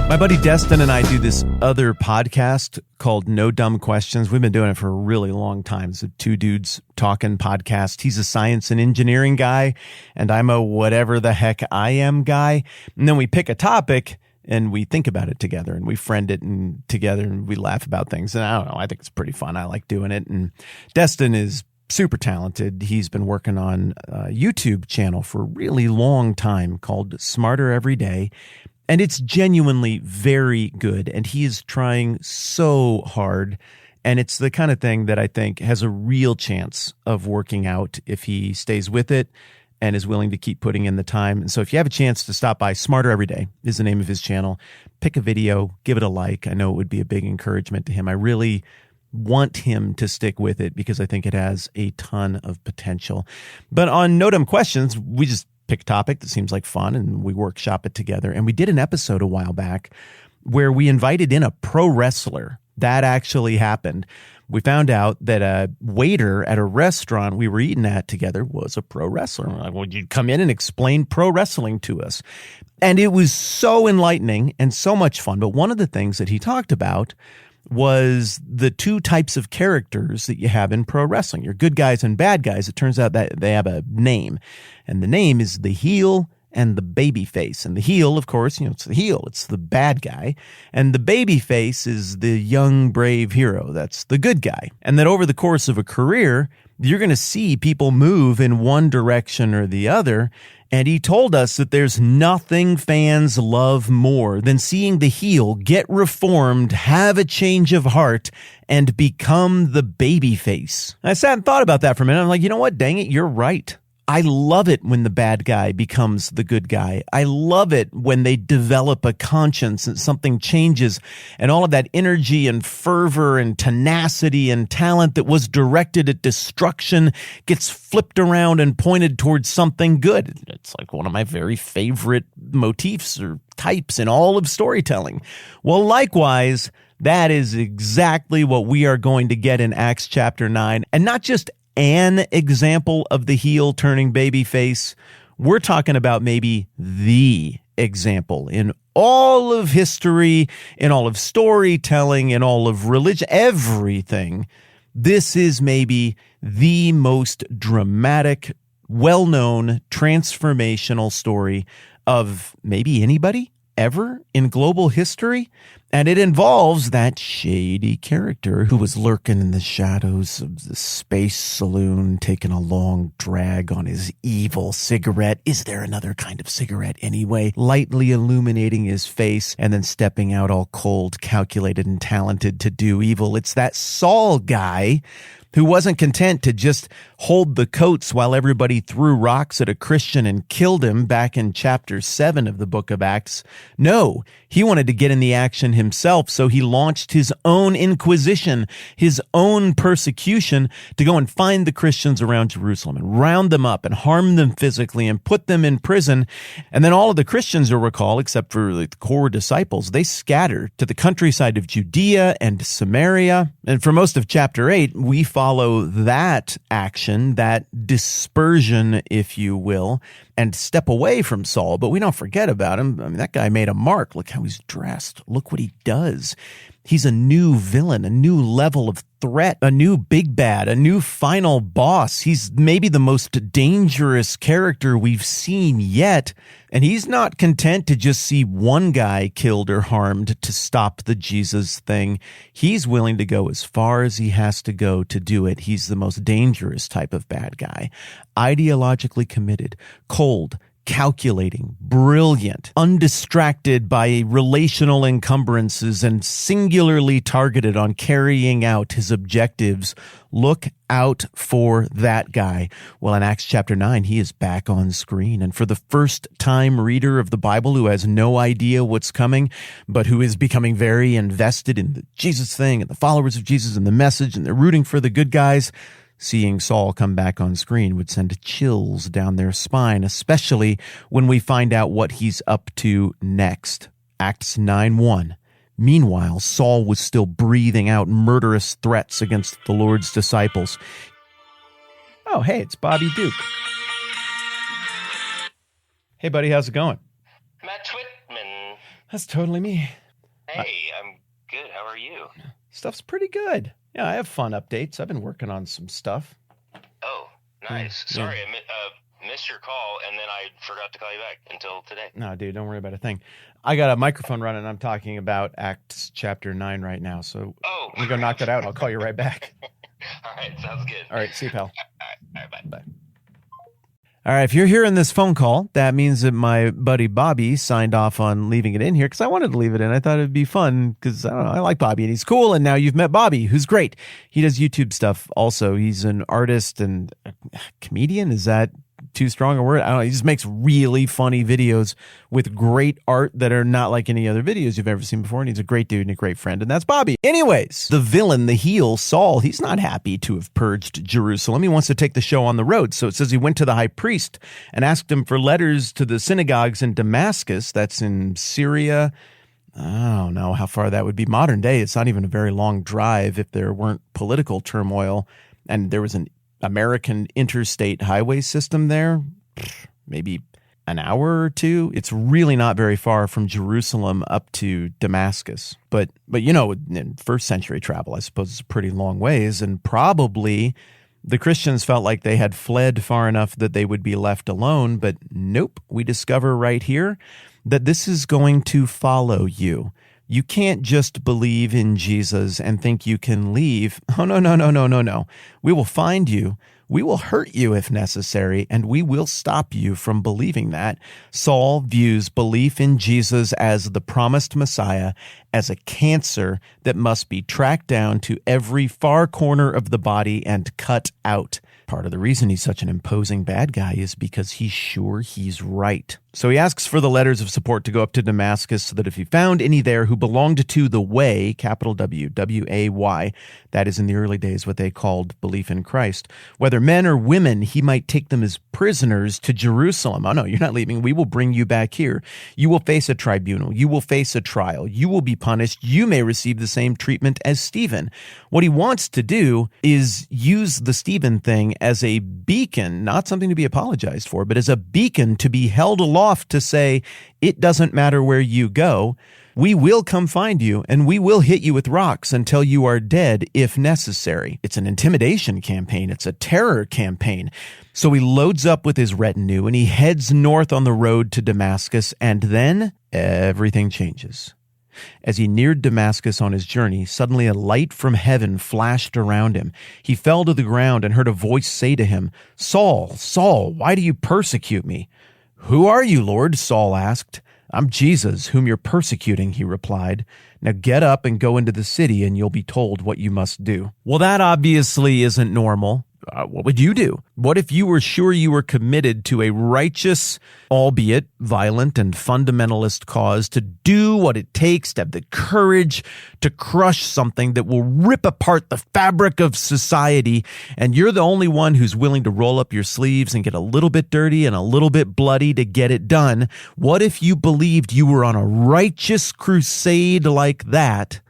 My buddy Destin and I do this other podcast called No Dumb Questions. We've been doing it for a really long time. It's a two dudes talking podcast. He's a science and engineering guy, and I'm a whatever the heck I am guy. And then we pick a topic and we think about it together, and we friend it and together, and we laugh about things. And I don't know, I think it's pretty fun. I like doing it. And Destin is super talented. He's been working on a YouTube channel for a really long time called Smarter Every Day. And it's genuinely very good. And he is trying so hard. And it's the kind of thing that I think has a real chance of working out if he stays with it and is willing to keep putting in the time. And so if you have a chance to stop by, Smarter Every Day is the name of his channel. Pick a video, give it a like. I know it would be a big encouragement to him. I really want him to stick with it because I think it has a ton of potential. But on No Dumb Questions, we just pick a topic that seems like fun and we workshop it together. And we did an episode a while back where we invited in a pro wrestler. That actually happened. We found out that a waiter at a restaurant we were eating at together was a pro wrestler. We're like, would you come in and explain pro wrestling to us? And it was so enlightening and so much fun. But one of the things that he talked about was the two types of characters that you have in pro wrestling. You're good guys and bad guys. It turns out that they have a name, and the name is the heel and the baby face. And the heel, of course, it's the heel. It's the bad guy. And the baby face is the young, brave hero. That's the good guy. And that over the course of a career, you're going to see people move in one direction or the other. And he told us that there's nothing fans love more than seeing the heel get reformed, have a change of heart, and become the baby face. I sat and thought about that for a minute. I'm like, you know what? Dang it, you're right. I love it when the bad guy becomes the good guy. I love it when they develop a conscience and something changes and all of that energy and fervor and tenacity and talent that was directed at destruction gets flipped around and pointed towards something good. It's like one of my very favorite motifs or types in all of storytelling. Well, likewise, that is exactly what we are going to get in Acts chapter 9, and not just an example of the heel turning babyface. We're talking about maybe the example in all of history, in all of storytelling, in all of religion, everything. This is maybe the most dramatic, well-known, transformational story of maybe anybody ever in global history. And it involves that shady character who was lurking in the shadows of the space saloon, taking a long drag on his evil cigarette. Is there another kind of cigarette anyway? Lightly illuminating his face and then stepping out all cold, calculated, and talented to do evil. It's that Saul guy who wasn't content to just hold the coats while everybody threw rocks at a Christian and killed him back in chapter 7 of the book of Acts. No, he wanted to get in the action himself, so he launched his own inquisition, his own persecution to go and find the Christians around Jerusalem and round them up and harm them physically and put them in prison. And then all of the Christians, you'll recall, except for the core disciples, they scatter to the countryside of Judea and Samaria. And for most of chapter 8, we follow that action, that dispersion, if you will, and step away from Saul. But we don't forget about him. I mean, that guy made a mark. Look how he's dressed. Look what he does. He's a new villain, a new level of threat, a new big bad, a new final boss. He's maybe the most dangerous character we've seen yet. And he's not content to just see one guy killed or harmed to stop the Jesus thing. He's willing to go as far as he has to go to do it. He's the most dangerous type of bad guy. Ideologically committed, cold, calculating, brilliant, undistracted by relational encumbrances, and singularly targeted on carrying out his objectives. Look out for that guy. Well, in Acts chapter 9, he is back on screen. And for the first-time reader of the Bible who has no idea what's coming, but who is becoming very invested in the Jesus thing and the followers of Jesus and the message, and they're rooting for the good guys, seeing Saul come back on screen would send chills down their spine, especially when we find out what he's up to next. Acts 9:1. Meanwhile, Saul was still breathing out murderous threats against the Lord's disciples. Oh, hey, it's Bobby Duke. Hey, buddy, how's it going? Matt Whitman. That's totally me. Hey, I'm good. How are you? Stuff's pretty good. Yeah, I have fun updates. I've been working on some stuff. Oh, nice. Yeah. Sorry, I missed your call, and then I forgot to call you back until today. No, dude, don't worry about a thing. I got a microphone running. I'm talking about Acts chapter 9 right now. So Oh, I'm going to go knock that out. I'll call you right back. All right, sounds good. All right, see you, pal. All right, bye. Bye. All right, if you're hearing this phone call, that means that my buddy Bobby signed off on leaving it in here because I wanted to leave it in. I thought it'd be fun because I don't know, I like Bobby and he's cool. And now you've met Bobby, who's great. He does YouTube stuff also. He's an artist and a comedian. Is that too strong a word? I don't know. He just makes really funny videos with great art that are not like any other videos you've ever seen before. And he's a great dude and a great friend. And that's Bobby. Anyways, the villain, the heel, Saul, he's not happy to have purged Jerusalem. He wants to take the show on the road. So it says he went to the high priest and asked him for letters to the synagogues in Damascus. That's in Syria. I don't know how far that would be. Modern day, it's not even a very long drive if there weren't political turmoil and there was an American interstate highway system there, maybe an hour or two. It's really not very far from Jerusalem up to Damascus. But you know, in first century travel, I suppose it's a pretty long ways. And probably the Christians felt like they had fled far enough that they would be left alone. But nope, we discover right here that this is going to follow you. You can't just believe in Jesus and think you can leave. Oh, no. We will find you. We will hurt you if necessary, and we will stop you from believing that. Saul views belief in Jesus as the promised Messiah as a cancer that must be tracked down to every far corner of the body and cut out. Part of the reason he's such an imposing bad guy is because he's sure he's right. So he asks for the letters of support to go up to Damascus so that if he found any there who belonged to the way, capital W, W-A-Y, that is in the early days what they called belief in Christ, whether men or women, he might take them as prisoners to Jerusalem. Oh no, you're not leaving. We will bring you back here. You will face a tribunal. You will face a trial. You will be punished. You may receive the same treatment as Stephen. What he wants to do is use the Stephen thing as a beacon, not something to be apologized for, but as a beacon to be held aloft to say, it doesn't matter where you go. We will come find you, and we will hit you with rocks until you are dead if necessary. It's an intimidation campaign. It's a terror campaign. So he loads up with his retinue, and he heads north on the road to Damascus, and then everything changes. As he neared Damascus on his journey, suddenly a light from heaven flashed around him. He fell to the ground and heard a voice say to him, "Saul, Saul, why do you persecute me?" "Who are you, Lord?" Saul asked. "I'm Jesus, whom you're persecuting," he replied. "Now get up and go into the city, and you'll be told what you must do." Well, that obviously isn't normal. What would you do? What if you were sure you were committed to a righteous, albeit violent and fundamentalist cause, to do what it takes, to have the courage to crush something that will rip apart the fabric of society, and you're the only one who's willing to roll up your sleeves and get a little bit dirty and a little bit bloody to get it done? What if you believed you were on a righteous crusade like that,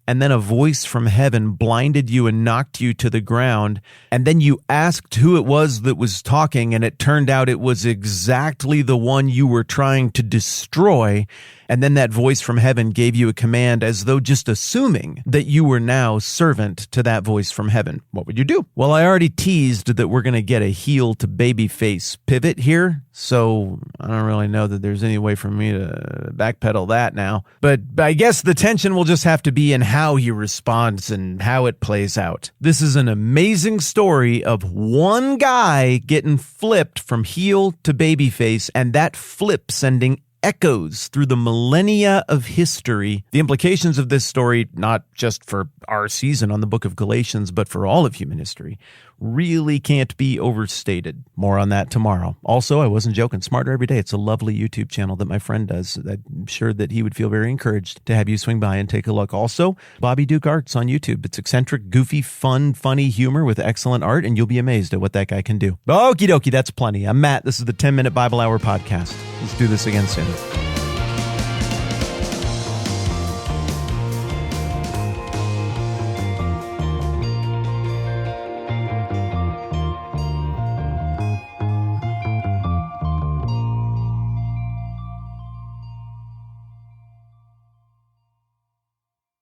and then a voice from heaven blinded you and knocked you to the ground, and then you asked who it was that was talking, and it turned out it was exactly the one you were trying to destroy, and then that voice from heaven gave you a command as though just assuming that you were now servant to that voice from heaven? What would you do? Well, I already teased that we're going to get a heel to baby face pivot here, so I don't really know that there's any way for me to backpedal that now. But I guess the tension will just have to be in how he responds and how it plays out. This is an amazing story of one guy getting flipped from heel to babyface, and that flip sending echoes through the millennia of history. The implications of this story, not just for our season on the book of Galatians, but for all of human history, really can't be overstated. More on that tomorrow. Also, I wasn't joking. Smarter Every Day. It's a lovely YouTube channel that my friend does. I'm sure that he would feel very encouraged to have you swing by and take a look. Also, Bobby Duke Arts on YouTube. It's eccentric, goofy, fun, funny humor with excellent art, and you'll be amazed at what that guy can do. Okie dokie, that's plenty. I'm Matt. This is the 10-Minute Bible Hour Podcast. Let's do this again soon.